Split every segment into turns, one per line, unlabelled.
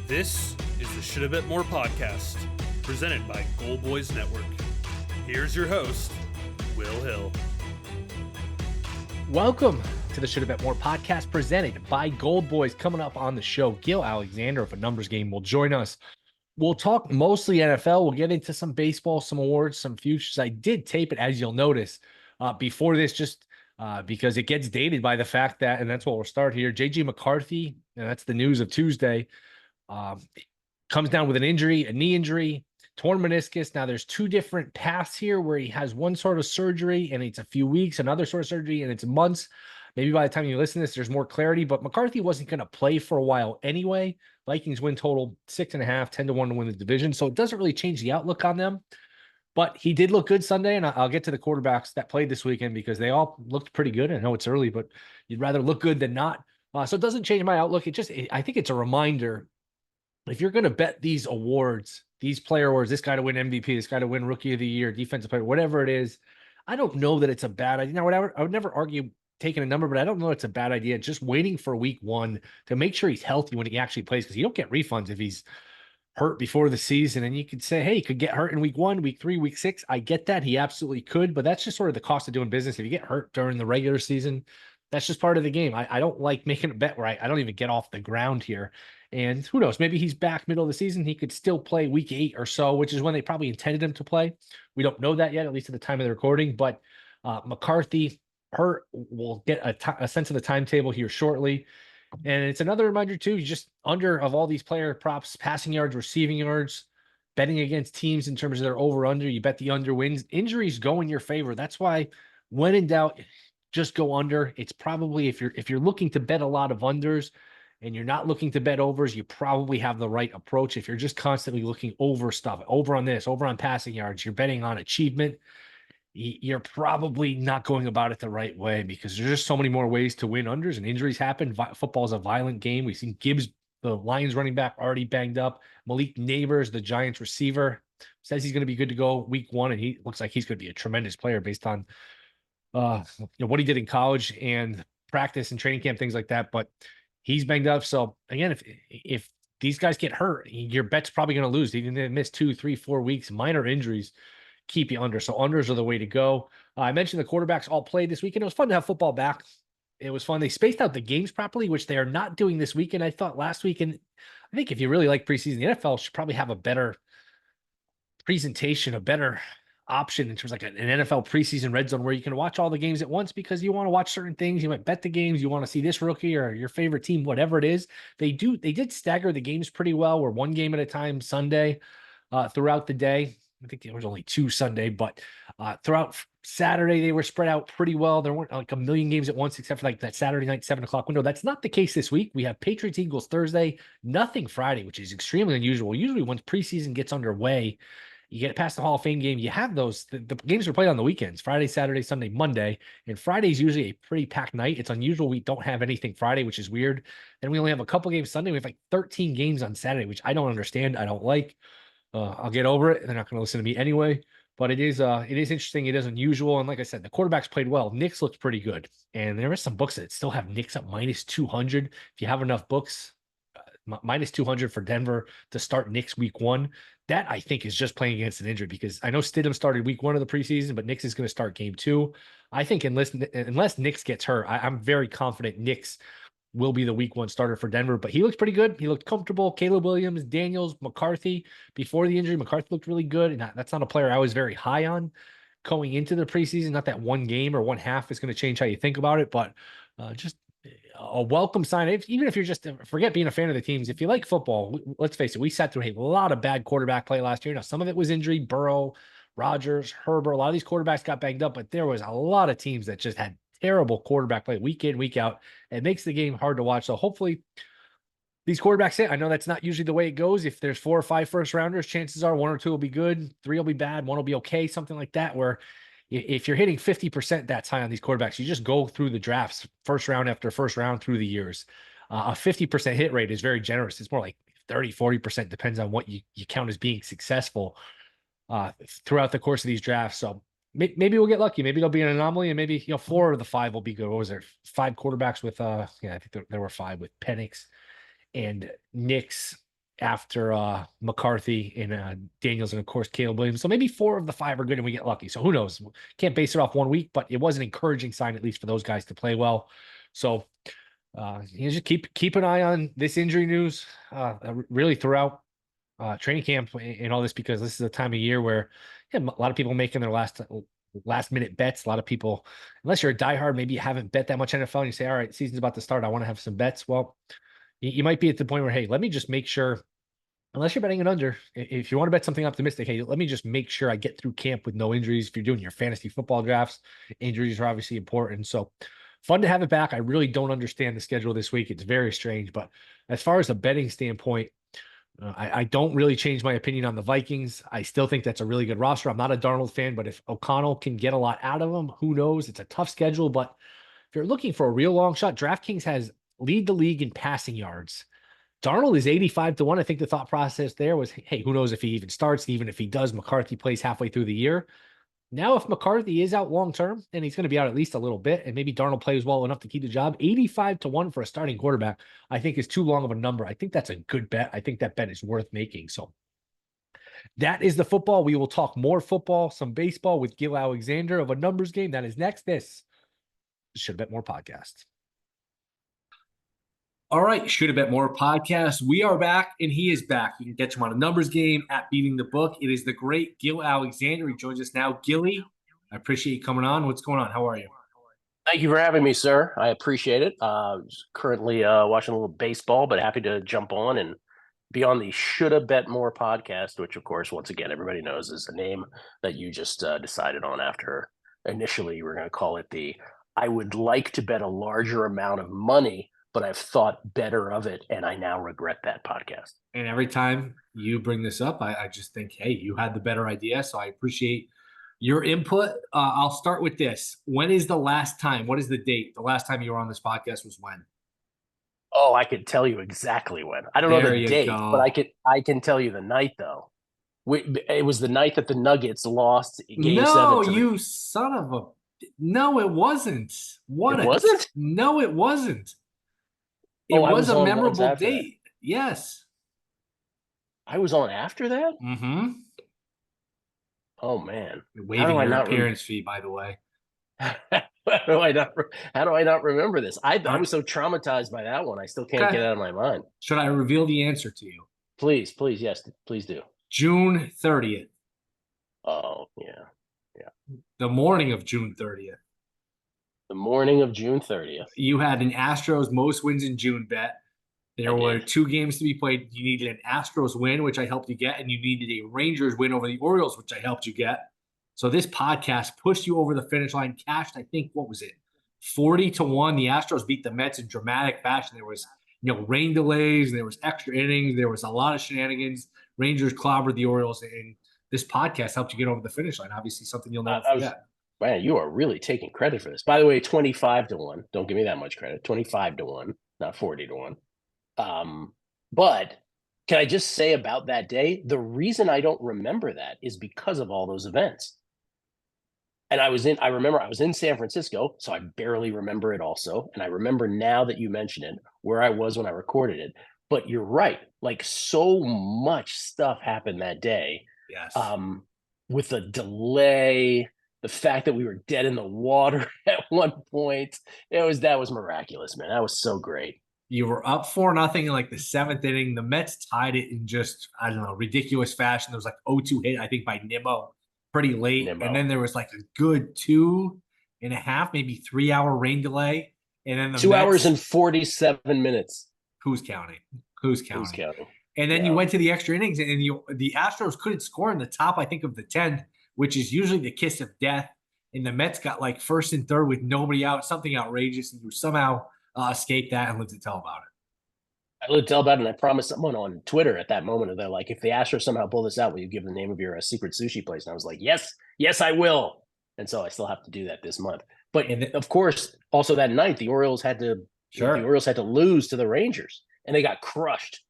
This is the Shoulda Bet More podcast, presented by Gold Boys Network. Here's your host, Will Hill.
Welcome to the Shoulda Bet More podcast, presented by Gold Boys. Coming up on the show, Gill Alexander of A Numbers Game will join us. We'll talk mostly NFL. We'll get into some baseball, some awards, some futures. I did tape it, as you'll notice, before this, just because it gets dated by the fact that, and that's what we'll start here, J.J. McCarthy, and that's the news of Tuesday, comes down with an injury, a knee injury, torn meniscus. Now, there's two different paths here where he has one sort of surgery and it's a few weeks, another sort of surgery and it's months. Maybe by the time you listen to this, there's more clarity, but McCarthy wasn't going to play for a while anyway. Vikings win total 6.5, 10-1 to win the division. So it doesn't really change the outlook on them. But he did look good Sunday, and I'll get to the quarterbacks that played this weekend because they all looked pretty good. I know it's early, but you'd rather look good than not. So it doesn't change my outlook. I think it's a reminder. If you're going to bet these awards, these player awards, this guy to win MVP, this guy to win Rookie of the Year, Defensive Player, whatever it is, I don't know that it's a bad idea. Now, I would never argue taking a number, but I don't know it's a bad idea. Just waiting for week one to make sure he's healthy when he actually plays, because you don't get refunds if he's hurt before the season. And you could say, hey, he could get hurt in week 1, week 3, week 6. I get that. He absolutely could, but that's just sort of the cost of doing business. If you get hurt during the regular season, that's just part of the game. I don't like making a bet where I don't even get off the ground here. And who knows, maybe he's back middle of the season. He could still play week 8 or so, which is when they probably intended him to play. We don't know that yet, at least at the time of the recording. But McCarthy hurt. We'll get a sense of the timetable here shortly. And it's another reminder, too, you just under of all these player props, passing yards, receiving yards, betting against teams in terms of their over-under. You bet the under wins. Injuries go in your favor. That's why when in doubt, just go under. It's probably, if you're looking to bet a lot of unders and you're not looking to bet overs, you probably have the right approach. If you're just constantly looking over stuff, over on this, over on passing yards, you're betting on achievement, you're probably not going about it the right way, because there's just so many more ways to win unders, and injuries happen. Football is a violent game. We've seen Gibbs, the Lions running back, already banged up. Malik Neighbors, the Giants receiver, says he's going to be good to go week 1, and he looks like he's going to be a tremendous player based on what he did in college and practice and training camp, things like that. But he's banged up. So again, if these guys get hurt, your bet's probably going to lose. Even if they miss 2, 3, 4 weeks, minor injuries keep you under. So unders are the way to go. I mentioned the quarterbacks all played this weekend. It was fun to have football back. It was fun. They spaced out the games properly, which they are not doing this weekend. I thought last weekend, I think if you really like preseason, the NFL should probably have a better presentation, a better option in terms of like an NFL preseason red zone where you can watch all the games at once, because you want to watch certain things. You might bet the games. You want to see this rookie or your favorite team, whatever it is. They did stagger the games pretty well. We're one game at a time Sunday throughout the day. I think there was only 2 Sunday, but throughout Saturday, they were spread out pretty well. There weren't like a million games at once, except for like that Saturday night, 7:00 window. That's not the case this week. We have Patriots Eagles Thursday, nothing Friday, which is extremely unusual. Usually once preseason gets underway, you get past the Hall of Fame game, you have those, the games are played on the weekends, Friday, Saturday, Sunday, Monday, and Friday is usually a pretty packed night. It's unusual we don't have anything Friday, which is weird. Then we only have a couple games Sunday. We have like 13 games on Saturday, which I don't understand. I don't like. I'll get over it. They're not going to listen to me anyway, but it is interesting. It is unusual. And like I said, the quarterbacks played well. Knicks looked pretty good. And there are some books that still have Knicks up -200. If you have enough books, -200 for Denver to start Knicks week 1. That I think is just playing against an injury, because I know Stidham started week 1 of the preseason, but Knicks is going to start game 2. I think unless Knicks gets hurt, I'm very confident Knicks will be the week 1 starter for Denver. But he looks pretty good. He looked comfortable. Caleb Williams, Daniels, McCarthy. Before the injury, McCarthy looked really good. And that's not a player I was very high on going into the preseason. Not that one game or one half is going to change how you think about it, but just a welcome sign. Even if you're just, forget being a fan of the teams, if you like football, let's face it, we sat through a lot of bad quarterback play last year. Now, some of it was injury, Burrow, Rodgers, Herbert. A lot of these quarterbacks got banged up, but there was a lot of teams that just had terrible quarterback play week in, week out. It makes the game hard to watch. So hopefully these quarterbacks hit. I know that's not usually the way it goes. If there's 4 or 5 first rounders, chances are 1 or 2 will be good, 3 will be bad, 1 will be okay, something like that, where if you're hitting 50%, that's high on these quarterbacks. You just go through the drafts, first round after first round through the years. A 50% hit rate is very generous. It's more like 30, 40%, depends on what you count as being successful throughout the course of these drafts. So maybe we'll get lucky. Maybe there'll be an anomaly, and maybe 4 of the 5 will be good. What was there? 5 quarterbacks with I think there were 5 with Penix and Nix after McCarthy and Daniels and, of course, Caleb Williams. So maybe 4 of the 5 are good and we get lucky. So who knows? Can't base it off 1 week, but it was an encouraging sign, at least for those guys to play well. So you just keep an eye on this injury news really throughout training camp and all this, because this is a time of year where a lot of people making their last minute bets. A lot of people, unless you're a diehard, maybe you haven't bet that much NFL and you say, all right, season's about to start, I want to have some bets. Well, you might be at the point where, hey, let me just make sure, unless you're betting it under, if you want to bet something optimistic, hey, let me just make sure I get through camp with no injuries. If you're doing your fantasy football drafts, injuries are obviously important. So fun to have it back. I really don't understand the schedule this week. It's very strange. But as far as a betting standpoint, I don't really change my opinion on the Vikings. I still think that's a really good roster. I'm not a Darnold fan, but if O'Connell can get a lot out of him, who knows? It's a tough schedule, but if you're looking for a real long shot, DraftKings has lead the league in passing yards. Darnold is 85-1. I think the thought process there was, hey, who knows if he even starts? Even if he does, McCarthy plays halfway through the year. Now, if McCarthy is out long term, and he's going to be out at least a little bit, and maybe Darnold plays well enough to keep the job, 85-1 for a starting quarterback, I think is too long of a number. I think that's a good bet. I think that bet is worth making. So that is the football. We will talk more football, some baseball with Gill Alexander of A Numbers Game. That is next. This Shoulda Bet More podcast. All right, Shoulda Bet More podcast. We are back, and he is back. You can catch him on A Numbers Game at Beating the Book. It is the great Gill Alexander. He joins us now. Gilly, I appreciate you coming on. What's going on? How are you?
Thank you for having me, sir. I appreciate it. Just currently watching a little baseball, but happy to jump on and be on the Shoulda Bet More podcast, which, of course, once again, everybody knows is the name that you just decided on after initially you were going to call it the I would like to bet a larger amount of money, but I've thought better of it, and I now regret that podcast.
And every time you bring this up, I just think, hey, you had the better idea, so I appreciate your input. I'll start with this. When is the last time? What is the date? The last time you were on this podcast was when?
Oh, I could tell you exactly when. I don't know the date, but I can tell you the night, though. It was the night that the Nuggets lost Game 7.
No, you son of a... No, it wasn't.
It wasn't?
No, it wasn't. It was a memorable date. Yes.
I was on after that?
Mm-hmm.
Oh, man.
You're waiving your appearance fee, by the way.
How do I not remember this? I was so traumatized by that one. I still can't get it out of my mind.
Should I reveal the answer to you?
Please, yes, please do.
June 30th.
Oh, yeah.
The morning of June 30th.
The morning of June 30th.
You had an Astros most wins in June bet. There were 2 games to be played. You needed an Astros win, which I helped you get, and you needed a Rangers win over the Orioles, which I helped you get. So this podcast pushed you over the finish line, cashed, I think, what was it, 40-1. The Astros beat the Mets in dramatic fashion. There was, rain delays, and there was extra innings. There was a lot of shenanigans. Rangers clobbered the Orioles, and this podcast helped you get over the finish line. Obviously, something you'll never forget.
Man, you are really taking credit for this. By the way, 25-1. Don't give me that much credit. 25-1, not 40-1. But can I just say about that day, the reason I don't remember that is because of all those events. And I remember I was in San Francisco, so I barely remember it also. And I remember now that you mention it, where I was when I recorded it. But you're right. Like, so much stuff happened that day.
Yes.
With the delay, the fact that we were dead in the water at one point, that was miraculous, man. That was so great.
You were up 4-0 in like the 7th inning. The Mets tied it in just, I don't know, ridiculous fashion. There was like 0-2 hit, I think, by Nimmo pretty late. And then there was like a good 2.5, maybe 3-hour rain delay. And then the
2 hours and 47 minutes.
Who's counting? And then you went to the extra innings, and the Astros couldn't score in the top, I think, of the 10th, which is usually the kiss of death. And the Mets got like 1st and 3rd with nobody out, something outrageous, and you somehow escaped that and lived to tell about it.
I lived to tell about it, and I promised someone on Twitter at that moment, they're like, if the Astros somehow pull this out, will you give the name of your secret sushi place? And I was like, yes, I will. And so I still have to do that this month. But of course, also that night, the Orioles had to lose to the Rangers, and they got crushed.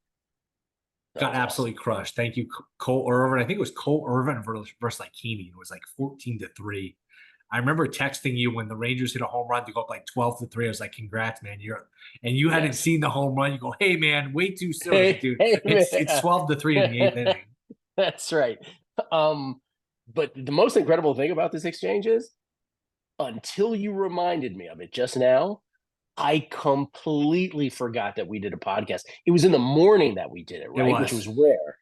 Got absolutely crushed. Thank you, Cole Irvin. I think it was Cole Irvin versus like Heaney. It was like 14-3. I remember texting you when the Rangers hit a home run to go up like 12-3. I was like, "Congrats, man! You hadn't seen the home run. You go, hey, man, way too soon, dude. It's 12-3 in the eighth inning."
That's right. But the most incredible thing about this exchange is, until you reminded me of it just now, I completely forgot that we did a podcast. It was in the morning that we did it, right? Which was rare.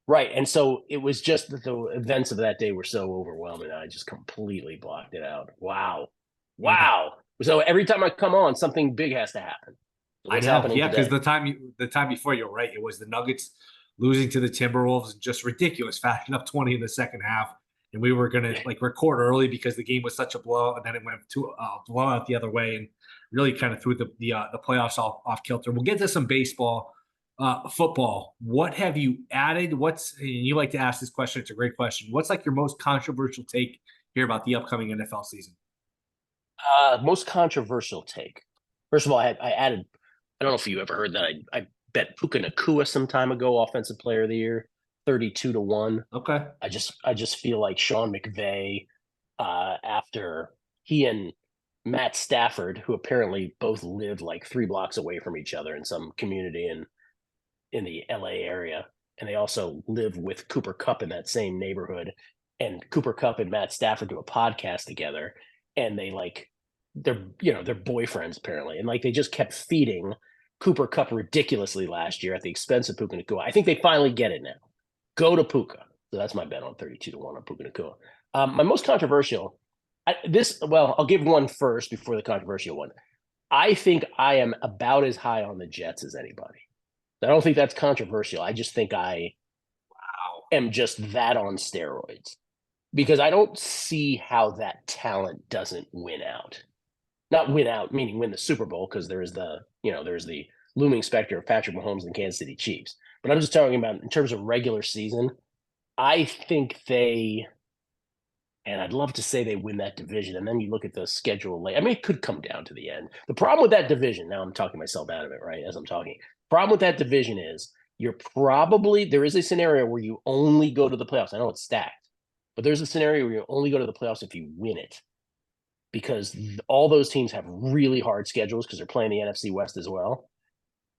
Right. And so it was just that the events of that day were so overwhelming. I just completely blocked it out. Wow. Wow. Yeah. So every time I come on, something big has to happen.
What's happening? Yeah, because the time before, you're right, it was the Nuggets losing to the Timberwolves in just ridiculous fashion, up 20 in the second half. And we were gonna record early because the game was such a blowout, and then it went to blowout the other way, and really kind of threw the playoffs off kilter. We'll get to some baseball, football. What have you added? And you like to ask this question? It's a great question. What's like your most controversial take here about the upcoming NFL season?
Most controversial take. First of all, I added. I don't know if you ever heard that. I bet Puka Nacua some time ago, Offensive Player of the Year, 32-1.
Okay.
I just feel like Sean McVay, after he and Matt Stafford, who apparently both live like 3 blocks away from each other in some community in the LA area, and they also live with Cooper Kupp in that same neighborhood. And Cooper Kupp and Matt Stafford do a podcast together, and they're boyfriends apparently, and they just kept feeding Cooper Kupp ridiculously last year at the expense of Puka Nacua. I think they finally get it now. Go to Puka. So that's my bet on 32-1 on Puka Nacua. My most controversial, I'll give one first before the controversial one. I think I am about as high on the Jets as anybody. I don't think that's controversial. I just think I am just that on steroids, because I don't see how that talent doesn't win out. Not win out, meaning win the Super Bowl, because there's the looming specter of Patrick Mahomes and Kansas City Chiefs. But I'm just talking about in terms of regular season. I think and I'd love to say they win that division. And then you look at the schedule late. I mean, it could come down to the end. The problem with that division, now I'm talking myself out of it, right, as I'm talking. Problem with that division is there is a scenario where you only go to the playoffs. I know it's stacked, but there's a scenario where you only go to the playoffs if you win it, because all those teams have really hard schedules because they're playing the NFC West as well.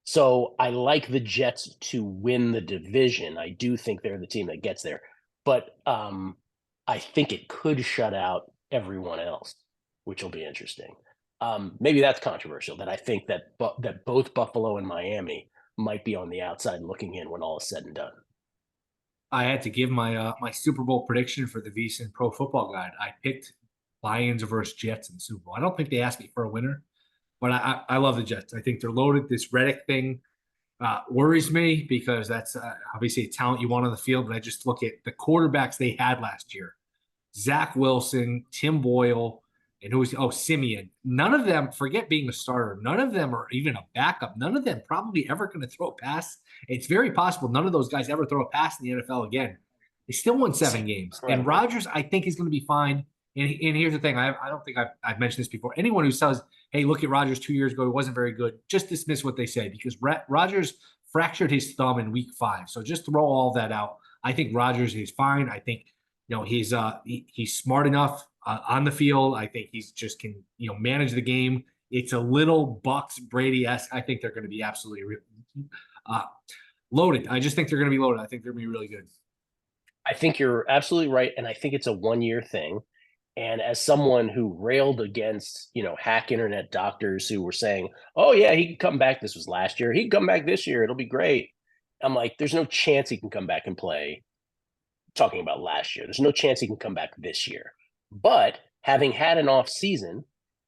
So I like the Jets to win the division. I do think they're the team that gets there. But I think it could shut out everyone else, which will be interesting. Maybe that's controversial, that I think that both Buffalo and Miami might be on the outside looking in when all is said and done.
I had to give my my Super Bowl prediction for the VSiN Pro Football Guide. I picked Lions versus Jets in the Super Bowl. I don't think they asked me for a winner, but I love the Jets. I think they're loaded. This Reddick thing worries me, because that's obviously a talent you want on the field. But I just look at the quarterbacks they had last year: Zach Wilson, Tim Boyle, and Simeon. None of them, forget being a starter, none of them are even a backup. None of them probably ever going to throw a pass. It's very possible none of those guys ever throw a pass in the NFL again. They still won 7 games. And Rodgers, I think, is going to be fine. And here's the thing. I don't think I've mentioned this before. Anyone who says, hey, look at Rodgers 2 years ago, he wasn't very good, just dismiss what they say, because Rodgers fractured his thumb in week 5. So just throw all that out. I think Rodgers is fine. I think he's smart enough on the field. I think he's just can manage the game. It's a little Bucks Brady-esque. I think they're going to be absolutely loaded. I just think they're going to be loaded. I think they're going to be really good.
I think you're absolutely right, and I think it's a one-year thing. And as someone who railed against, hack internet doctors who were saying, oh, yeah, he can come back. This was last year. He can come back this year. It'll be great. I'm like, there's no chance he can come back and play. Talking about last year, there's no chance he can come back this year. But having had an off season,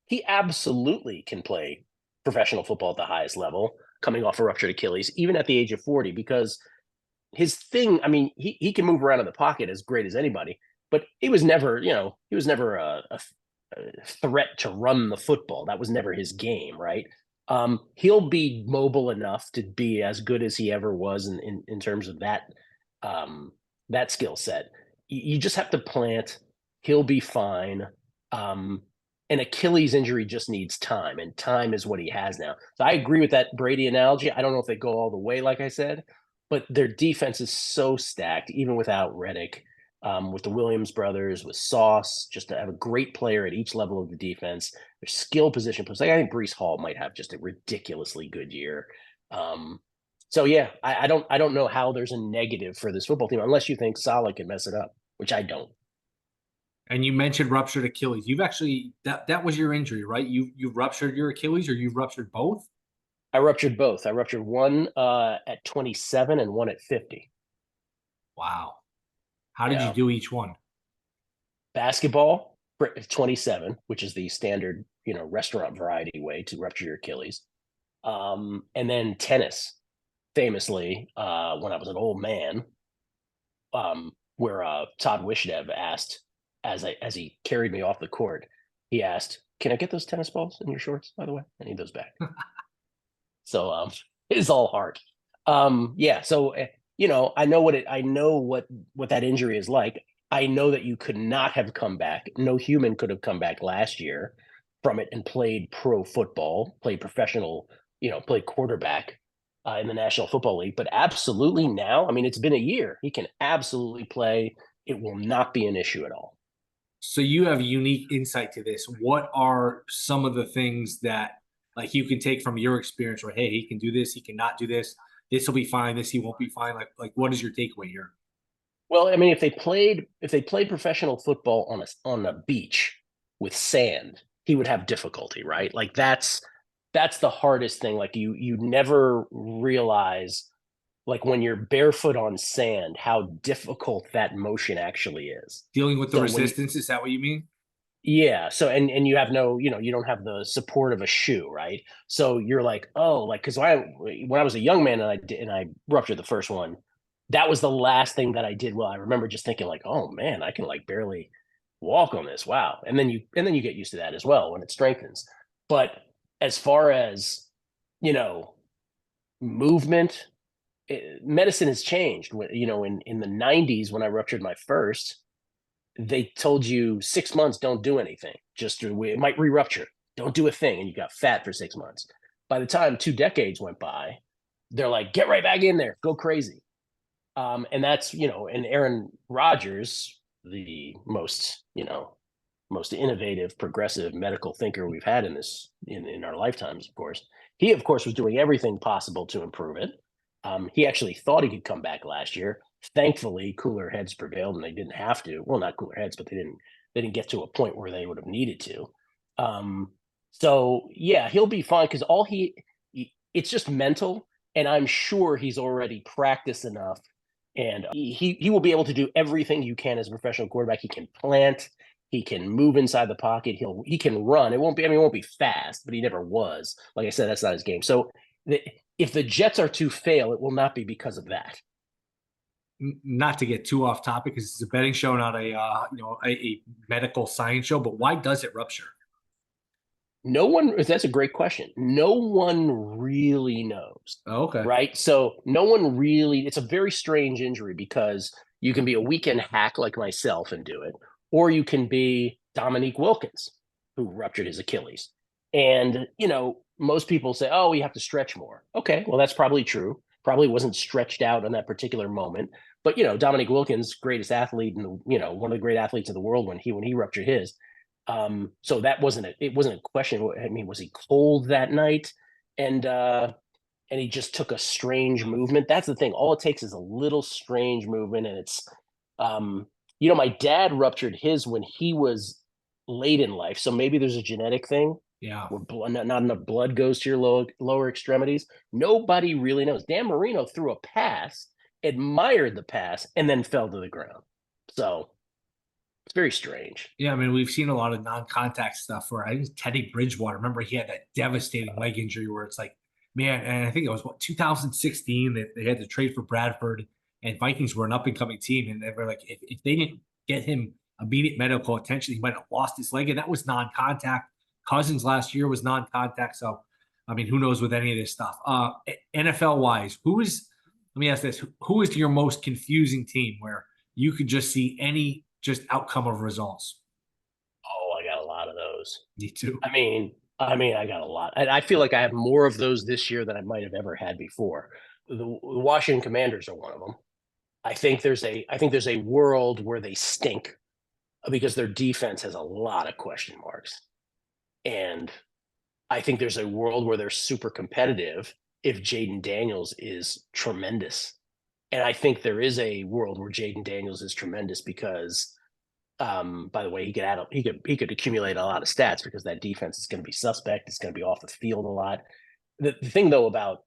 he absolutely can play professional football at the highest level, coming off a ruptured Achilles, even at the age of 40, because his thing, I mean, he can move around in the pocket as great as anybody, but he was never a threat to run the football. That was never his game, right? He'll be mobile enough to be as good as he ever was in terms of that skill set. You just have to plant. He'll be fine. An Achilles injury just needs time, and time is what he has now. So I agree with that Brady analogy. I don't know if they go all the way, like I said, but their defense is so stacked, even without Reddick, with the Williams brothers, with Sauce, just to have a great player at each level of the defense. Their skill position players. Like I think Breece Hall might have just a ridiculously good year. So yeah, I don't know how there's a negative for this football team unless you think Saleh can mess it up, which I don't.
And you mentioned ruptured Achilles. You've actually that was your injury, right? You ruptured your Achilles, or you ruptured both?
I ruptured both. I ruptured one at 27 and one at 50.
Wow. How did you do each one?
Basketball, 27, which is the standard, restaurant variety way to rupture your Achilles. And then tennis, famously, when I was an old man, where Todd Wishnev asked, as he carried me off the court, he asked, "Can I get those tennis balls in your shorts, by the way? I need those back." So it's all hard. Yeah. So I know what that injury is like. I know that you could not have come back. No human could have come back last year from it and played pro football, played professional, played quarterback in the National Football League. But absolutely now, I mean, it's been a year. He can absolutely play. It will not be an issue at all.
So you have unique insight to this. What are some of the things that like you can take from your experience where, hey, he can do this, he cannot do this, this will be fine, this he won't be fine. Like what is your takeaway here?
Well, I mean, if they played professional football on a beach with sand, he would have difficulty, right? Like that's the hardest thing. Like you never realize, like when you're barefoot on sand, how difficult that motion actually is.
Dealing with the resistance, is that what you mean?
Yeah. So and you have no, you don't have the support of a shoe, right? So you're like, oh, like because when I was a young man and I ruptured the first one, that was the last thing that I did. Well, I remember just thinking like, oh man, I can like barely walk on this. Wow. And then you get used to that as well when it strengthens. But as far as, movement, medicine has changed. In the 90s when I ruptured my first, they told you 6 months, don't do anything. Just it might re-rupture. Don't do a thing. And you got fat for 6 months. By the time 2 decades went by, they're like, get right back in there, go crazy. And that's, and Aaron Rodgers, the most innovative, progressive medical thinker we've had in our lifetimes, of course. He, of course, was doing everything possible to improve it. He actually thought he could come back last year. Thankfully, cooler heads prevailed, and they didn't have to. Well, not cooler heads, but they didn't get to a point where they would have needed to. So yeah, he'll be fine because it's just mental, and I'm sure he's already practiced enough, and he will be able to do everything you can as a professional quarterback. He can plant, he can move inside the pocket, he can run. It won't be fast, but he never was. Like I said, that's not his game. So if the Jets are to fail, it will not be because of that.
Not to get too off topic, because it's a betting show, not a medical science show. But why does it rupture?
No one. That's a great question. No one really knows.
Okay.
Right. So no one really. It's a very strange injury because you can be a weekend hack like myself and do it, or you can be Dominique Wilkins, who ruptured his Achilles. And most people say, "Oh, you have to stretch more." Okay, well that's probably true. Probably wasn't stretched out in that particular moment. But Dominique Wilkins, greatest athlete in one of the great athletes in the world when he ruptured his. So that wasn't a question. I mean, was he cold that night? And he just took a strange movement. That's the thing. All it takes is a little strange movement, and it's my dad ruptured his when he was late in life. So maybe there's a genetic thing.
Yeah.
Where not enough blood goes to your lower extremities. Nobody really knows. Dan Marino threw a pass, admired the pass, and then fell to the ground. So it's very strange.
Yeah, I mean, we've seen a lot of non-contact stuff where I think Teddy Bridgewater, remember he had that devastating leg injury where it's like, man, and I think it was 2016 that they had to trade for Bradford, and Vikings were an up-and-coming team, and they were like, if they didn't get him immediate medical attention, he might have lost his leg, and that was non-contact. Cousins last year was non-contact. So, I mean, who knows with any of this stuff? NFL-wise, let me ask this, who is your most confusing team where you could just see any just outcome of results?
Oh, I got a lot of those.
Me too.
I mean, I got a lot. And I feel like I have more of those this year than I might have ever had before. The Washington Commanders are one of them. I think there's a world where they stink because their defense has a lot of question marks. And I think there's a world where they're super competitive if Jaden Daniels is tremendous. And I think there is a world where Jaden Daniels is tremendous because by the way, he could accumulate a lot of stats because that defense is going to be suspect. It's going to be off the field a lot. The thing though about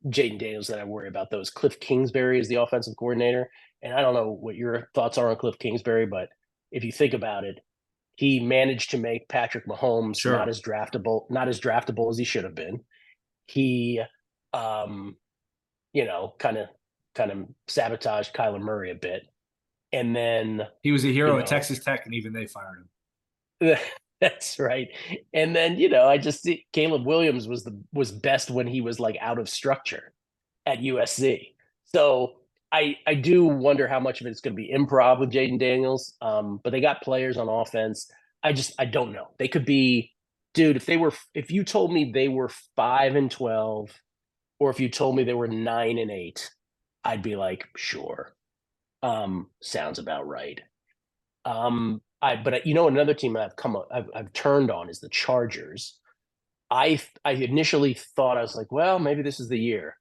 Jaden Daniels that I worry about though is Cliff Kingsbury is the offensive coordinator. And I don't know what your thoughts are on Cliff Kingsbury, but if you think about it, he managed to make Patrick Mahomes not as draftable as he should have been. He kind of sabotaged Kyler Murray a bit. And then
he was a hero at Texas Tech, and even they fired
him. That's right. And then, I just see Caleb Williams was best when he was like out of structure at USC. So I do wonder how much of it's going to be improv with Jaden Daniels. But they got players on offense. I don't know. They could be, dude, if you told me they were 5-12, or if you told me they were 9-8, I'd be like, sure. Sounds about right. But another team I've turned on is the Chargers. I initially thought, I was like, well, maybe this is the year,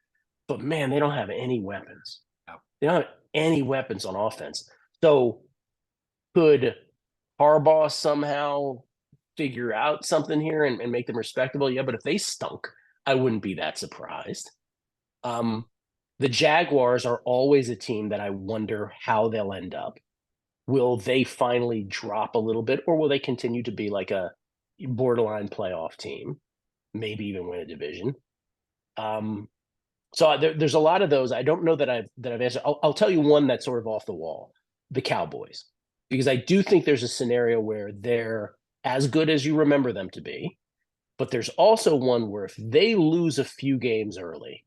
but man, they don't have any weapons.
No.
They don't have any weapons on offense. So could Harbaugh somehow figure out something here and make them respectable? Yeah, but if they stunk, I wouldn't be that surprised. The Jaguars are always a team that I wonder how they'll end up. Will they finally drop a little bit, or will they continue to be like a borderline playoff team, maybe even win a division? So there's a lot of those. I don't know that I've answered. I'll tell you one that's sort of off the wall: the Cowboys, because I do think there's a scenario where they're as good as you remember them to be, but there's also one where if they lose a few games early,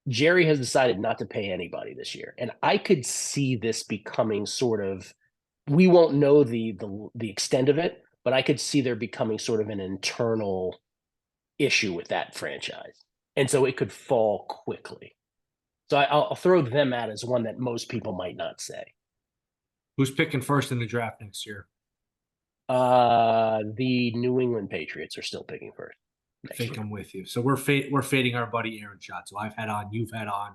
Jerry has decided not to pay anybody this year. And I could see this becoming sort of, we won't know the extent of it, but I could see there becoming sort of an internal issue with that franchise. And so it could fall quickly. So I'll throw them out as one that most people might not say.
Who's picking first in the draft next year?
The New England Patriots are still picking first.
I think I'm with you. So we're fading our buddy Aaron Schatz. So I've had on, you've had on.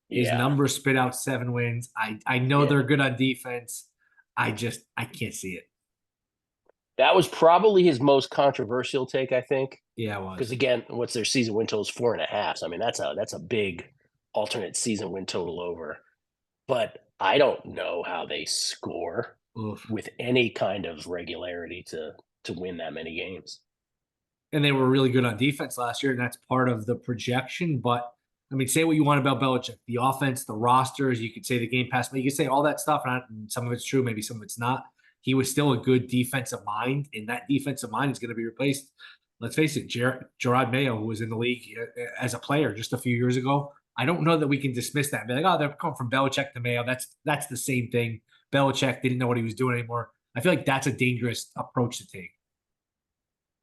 His numbers spit out 7 wins. I know they're good on defense. I can't see it.
That was probably his most controversial take, I think.
Yeah, it was.
Because again, what's their season win total is 4.5. So, I mean, that's a big alternate season win total over. But I don't know how they score with any kind of regularity to win that many games.
And they were really good on defense last year, and that's part of the projection. But I mean, say what you want about Belichick, the offense, the rosters, you could say the game pass, but you could say all that stuff, and some of it's true, maybe some of it's not. He was still a good defensive mind, and that defensive mind is going to be replaced. Let's face it, Gerard Mayo, who was in the league as a player just a few years ago. I don't know that we can dismiss that and be like, oh, they're coming from Belichick to Mayo. That's the same thing. Belichick didn't know what he was doing anymore. I feel like that's a dangerous approach to take.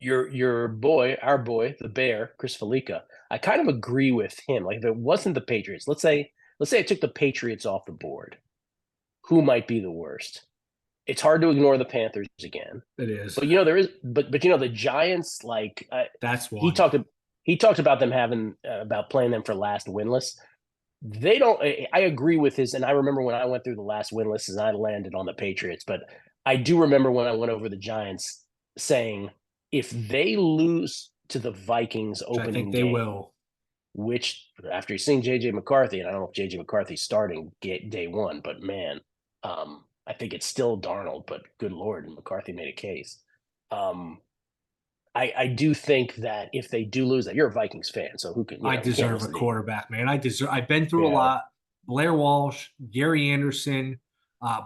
Our boy, the Bear, Chris Felica, I kind of agree with him. Like, if it wasn't the Patriots, let's say I took the Patriots off the board, who might be the worst? It's hard to ignore the Panthers again.
It is.
But the Giants, like,
that's one.
He talked about them having about playing them for last winless. They don't. I agree with his, and I remember when I went through the last winless and I landed on the Patriots. But I do remember when I went over the Giants saying, if they lose to the Vikings opening
game, I think they will.
Which, after seeing J.J. McCarthy, and I don't know if J.J. McCarthy's starting day one, but man, I think it's still Darnold, but good Lord, McCarthy made a case. I do think that if they do lose that, you're a Vikings fan, so who can?
I deserve a quarterback, man. I've been through a lot. Blair Walsh, Gary Anderson,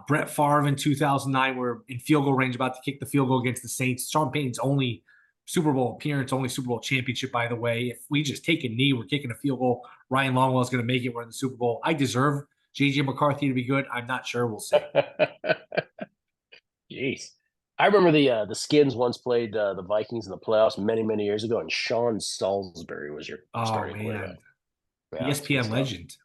Brett Favre in 2009 were in field goal range, about to kick the field goal against the Saints. Sean Payton's only Super Bowl appearance, only Super Bowl championship, by the way. If we just take a knee, we're kicking a field goal. Ryan Longwell is going to make it. We're in the Super Bowl. I deserve J.J. McCarthy to be good. I'm not sure. We'll see.
Jeez. I remember the Skins once played the Vikings in the playoffs many, many years ago, and Sean Salisbury was your starting quarterback.
Yeah, ESPN legend.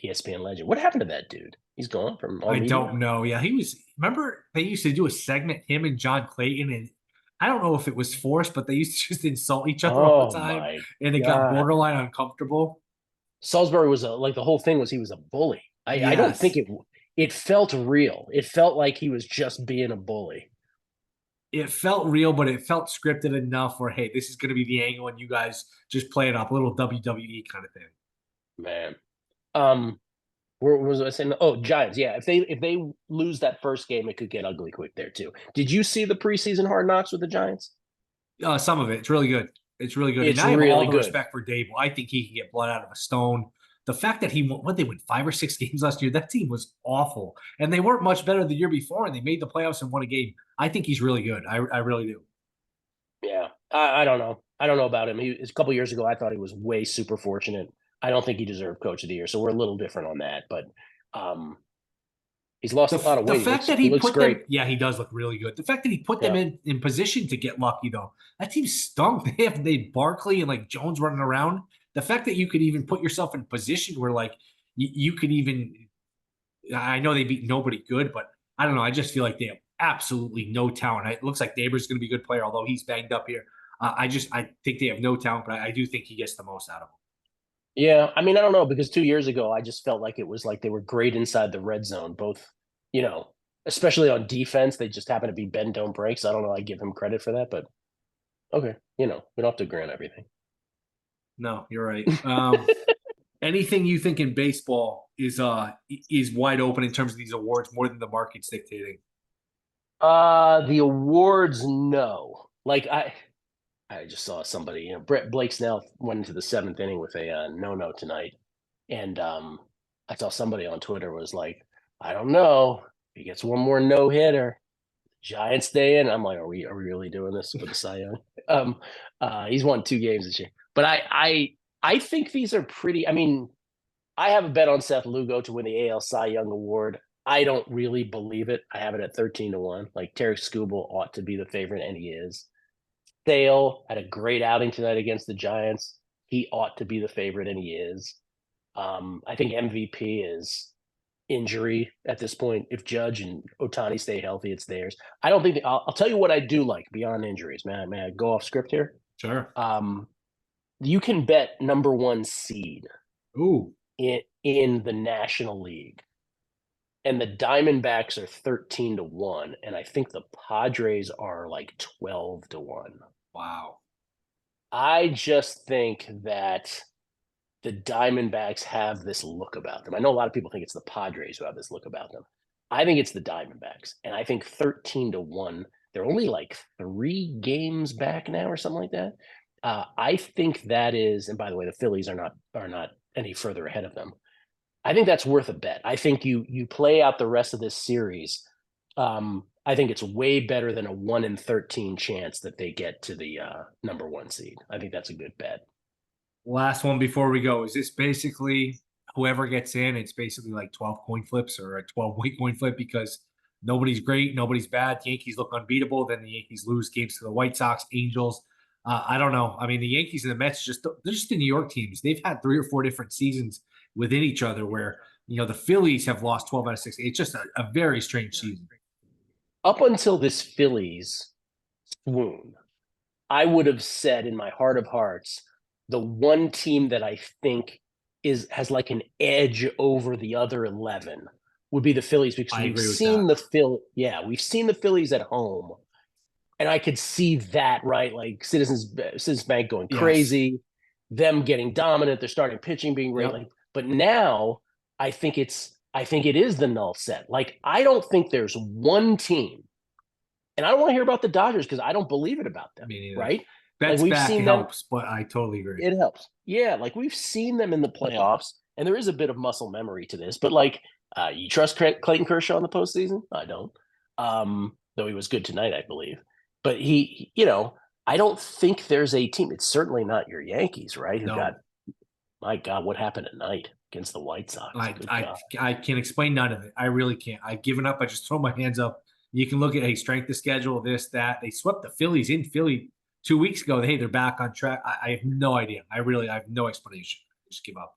ESPN legend. What happened to that dude? He's gone from all
I
media.
don't know. Yeah, he was. Remember, they used to do a segment, him and John Clayton, and I don't know if it was forced, but they used to just insult each other all
Oh
the time,
my
and it got
God.
borderline uncomfortable.
Salisbury was like the whole thing was he was a bully. I don't think
Yes,
it felt real. It felt like he was just being a bully.
it felt real, but it felt scripted enough where, hey, this is going to be the angle, and you guys just play it up, a little WWE kind of thing.
Man. Um, where was I saying? Oh, Giants. Yeah, if they lose that first game, it could get ugly quick there too. Did you see the preseason Hard Knocks with the Giants?
Some of it, it's really good. It's really good, and
It's
I have all
really
the
good.
respect for Dable. I think he can get blood out of a stone. The fact that they win 5 or 6 games last year, that team was awful, and they weren't much better the year before, and they made the playoffs and won a game. I think he's really good. I really do.
Yeah, I don't know. I don't know about him. A couple years ago, I thought he was way super fortunate. I don't think he deserved Coach of the Year, so we're a little different on that. But um, he's lost a lot of
The
weight.
fact that
He
he
looks
put them,
great.
yeah, he does look really good. The fact that he put them
Yeah,
in position to get lucky, though, that team stunk. They had Barkley and like Jones running around. The fact that you could even put yourself in position where like you could even, I know they beat nobody good, but I don't know. I just feel like they have absolutely no talent. It looks like Neighbors going to be a good player, although he's banged up here. I think they have no talent, but I do think he gets the most out of them.
yeah. I mean, I don't know because 2 years ago, I just felt like it was like they were great inside the red zone. Both, you know, especially on defense, they just happen to be bend don't break. So I don't know. I give him credit for that, but okay, we don't have to agree on everything.
No, you're right. Anything you think in baseball is wide open in terms of these awards more than the market's dictating?
The awards, no. Like I just saw somebody, Blake Snell went into the seventh inning with a no tonight, and I saw somebody on Twitter was like, I don't know if he gets one more no hitter, Giants stay in. I'm like, are we really doing this for the Cy Young? He's won 2 games this year, but I think these are pretty. I mean, I have a bet on Seth Lugo to win the AL Cy Young Award. I don't really believe it. I have it at 13-1. Like Tarek Skubal ought to be the favorite, and he is. Sale had a great outing tonight against the Giants. He ought to be the favorite, and he is. I think MVP is injury at this point. If Judge and Otani stay healthy, it's theirs. I don't think I'll tell you what I do like beyond injuries. May I go off script here?
Sure.
You can bet number one seed
Ooh,
in the National League. And the Diamondbacks are 13-1, and I think the Padres are like 12-1.
wow.
I just think that the Diamondbacks have this look about them. I know a lot of people think it's the Padres who have this look about them. I think it's the Diamondbacks, and I think 13-1. They're only like 3 games back now, or something like that. I think that is, and by the way, the Phillies are not any further ahead of them. I think that's worth a bet. I think you play out the rest of this series. I think it's way better than a 1 in 13 chance that they get to the number one seed. I think that's a good bet.
Last one before we go. Is this basically whoever gets in? It's basically like 12 coin flips or a 12-way coin flip because nobody's great, nobody's bad. The Yankees look unbeatable. Then the Yankees lose games to the White Sox, Angels. I don't know. I mean, the Yankees and the Mets they're just the New York teams. They've had 3 or 4 different seasons within each other where the Phillies have lost 12 out of 6. It's just a very strange season.
Up until this Phillies swoon, I would have said in my heart of hearts, the one team that I think has like an edge over the other 11 would be the Phillies because
I
we've
agree with
seen
that.
we've seen the Phillies at home, and I could see that, right? Like Citizens Bank going
Yes.
crazy, them getting dominant, their starting pitching being great.
Yep.
Like, but now I think it is the null set. Like, I don't think there's one team, and I don't want to hear about the Dodgers because I don't believe it about them,
Me neither.
right? Like
Bet's
we've
back
seen them.
helps, but I totally agree.
It helps. Yeah, like we've seen them in the playoffs, and there is a bit of muscle memory to this. But like, you trust Clayton Kershaw in the postseason? I don't. Though he was good tonight, I believe. But I don't think there's a team. It's certainly not your Yankees, right? Who
No.
got, my God, what happened tonight against the White Sox?
I can't explain none of it. I really can't. I've given up. I just throw my hands up. You can look at strength of schedule, this, that. They swept the Phillies in Philly 2 weeks ago. Hey, they're back on track. I have no idea. I have no explanation. Just give up.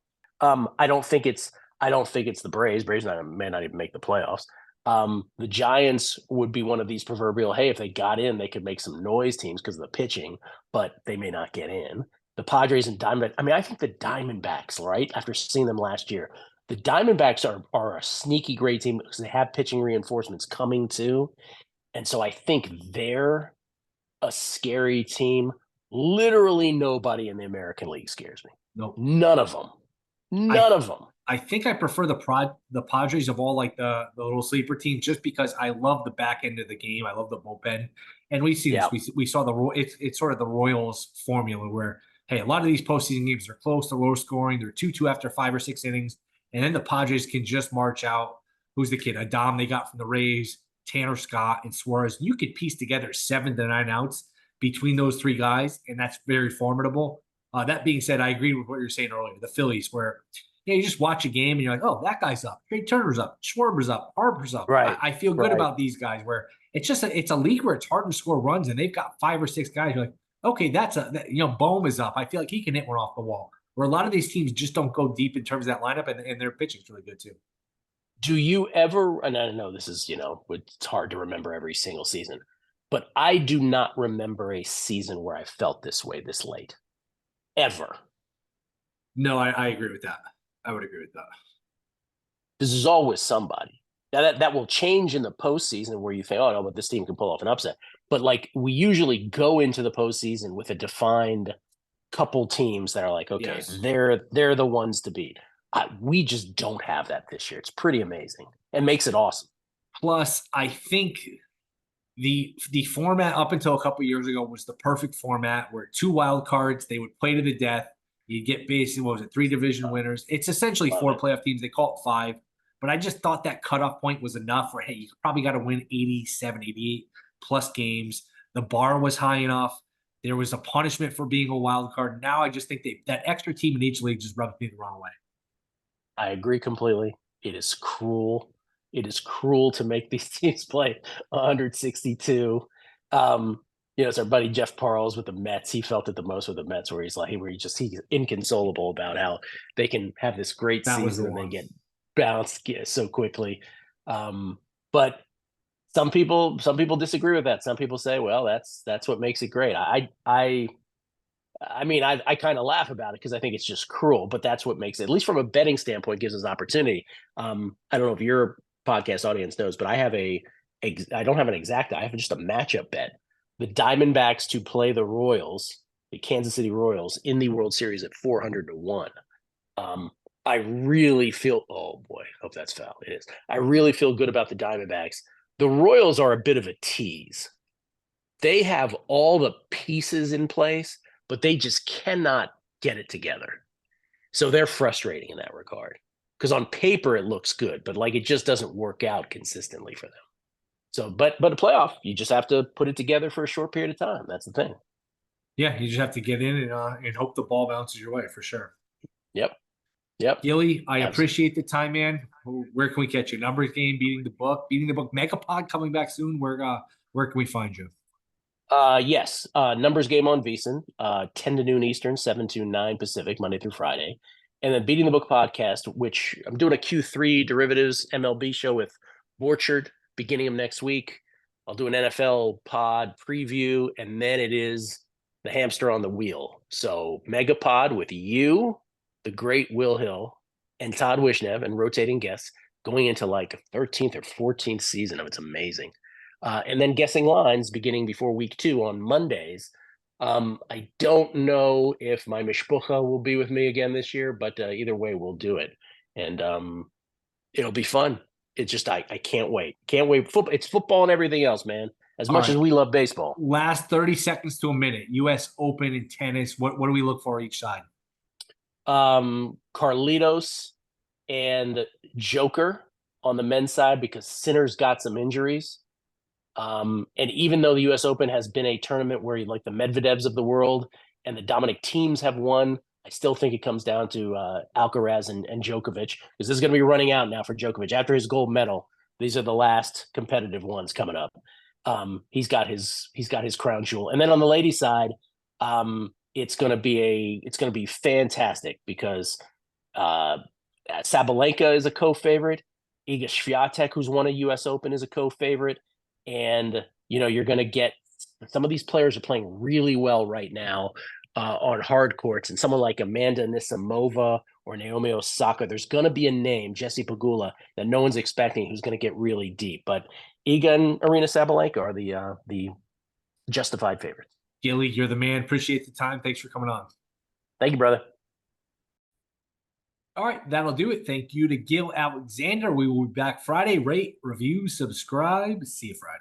I don't think it's I don't think it's the Braves. Braves may not even make the playoffs. The Giants would be one of these proverbial, hey, if they got in, they could make some noise teams because of the pitching, but they may not get in. The Padres and Diamondbacks. I mean, I think the Diamondbacks, right, after seeing them last year, the Diamondbacks are a sneaky great team because they have pitching reinforcements coming too. And so I think they're a scary team. Literally nobody in the American League scares me.
Nope.
None of them. None of them.
I think I prefer the Padres of all like the little sleeper teams just because I love the back end of the game. I love the bullpen, and we see this. We saw it's sort of the Royals formula where hey, a lot of these postseason games are close, they're low scoring, they're 2-2 after 5 or 6 innings, and then the Padres can just march out. Who's the kid? Adam they got from the Rays, Tanner Scott, and Suarez. You could piece together 7 to 9 outs between those 3 guys, and that's very formidable. That being said, I agree with what you're saying earlier. The Phillies, where you just watch a game and you're like, oh, that guy's up. Trey Turner's up. Schwarber's up. Harper's up.
Right.
I feel good about these guys where it's just it's a league where it's hard to score runs and they've got 5 or 6 guys. You're like, okay, Bohm is up. I feel like he can hit one off the wall. Where a lot of these teams just don't go deep in terms of that lineup and their pitching's really good too.
Do you ever, and I know this is, it's hard to remember every single season, but I do not remember a season where I felt this way this late. Ever.
No, I agree with that. I would agree with that.
This is always somebody. Now that will change in the postseason where you think, oh no, but this team can pull off an upset. But like we usually go into the postseason with a defined couple teams that are like, okay,
yes,
they're the ones to beat. We just don't have that this year. It's pretty amazing and makes it awesome.
Plus, I think the format up until a couple of years ago was the perfect format where 2 wild cards, they would play to the death. You get basically, 3 division winners? It's essentially 4 playoff teams. They call it 5. But I just thought that cutoff point was enough where, hey, you probably got to win 87, 88 plus games. The bar was high enough. There was a punishment for being a wild card. Now I just think that extra team in each league just rubs me the wrong way.
I agree completely. It is cruel. It is cruel to make these teams play 162. It's our buddy Jeff Parles with the Mets. He felt it the most with the Mets, where he's inconsolable about how they can have this great season and then get bounced so quickly. But some people disagree with that. Some people say, well, that's what makes it great. I kind of laugh about it because I think it's just cruel, but that's what makes it, at least from a betting standpoint, gives us an opportunity. I don't know if your podcast audience knows, but I don't have an exact, I have just a matchup bet. The Diamondbacks to play the Royals, the Kansas City Royals, in the World Series at 400-1. I really feel, oh boy, hope that's foul. It is. I really feel good about the Diamondbacks. The Royals are a bit of a tease. They have all the pieces in place, but they just cannot get it together. So they're frustrating in that regard. Because on paper it looks good, but like it just doesn't work out consistently for them. So, but a playoff, you just have to put it together for a short period of time. That's the thing.
Yeah, you just have to get in and hope the ball bounces your way for sure.
Yep.
Gilly, I appreciate the time, man. Where can we catch you? Numbers Game, Beating the Book, Megapod coming back soon. Where can we find you?
Yes. Numbers Game on VSiN, 10 to noon Eastern, 7 to 9 Pacific, Monday through Friday. And then Beating the Book podcast, which I'm doing a Q3 derivatives MLB show with Borchard beginning of next week. I'll do an NFL pod preview, and then it is the hamster on the wheel. So Megapod with you, the great Will Hill, and Todd Wishnev, and rotating guests going into like a 13th or 14th season of It's Amazing. And then guessing lines beginning before week 2 on Mondays. I don't know if my mishpucha will be with me again this year, but either way, we'll do it. And it'll be fun. It's just, I can't wait. Can't wait. It's football and everything else, man. As much as we love baseball.
Last 30 seconds to a minute. U.S. Open in tennis. What do we look for each side?
Carlitos and Joker on the men's side because Sinner's got some injuries. And even though the U.S. Open has been a tournament where like the Medvedevs of the world and the Dominic teams have won, I still think it comes down to Alcaraz and Djokovic, because this is going to be running out now for Djokovic. After his gold medal, these are the last competitive ones coming up. He's got his crown jewel. And then on the ladies' side, it's going to be fantastic because Sabalenka is a co-favorite. Iga Swiatek, who's won a U.S. Open, is a co-favorite. And, you're going to get some of these players are playing really well right now on hard courts. And someone like Amanda Anisimova or Naomi Osaka, there's going to be a name, Jessie Pegula, that no one's expecting who's going to get really deep. But Iga and Arina Sabalenka are the justified favorites.
Gilly, you're the man. Appreciate the time. Thanks for coming on.
Thank you, brother.
All right, that'll do it. Thank you to Gill Alexander. We will be back Friday. Rate, review, subscribe. See you Friday.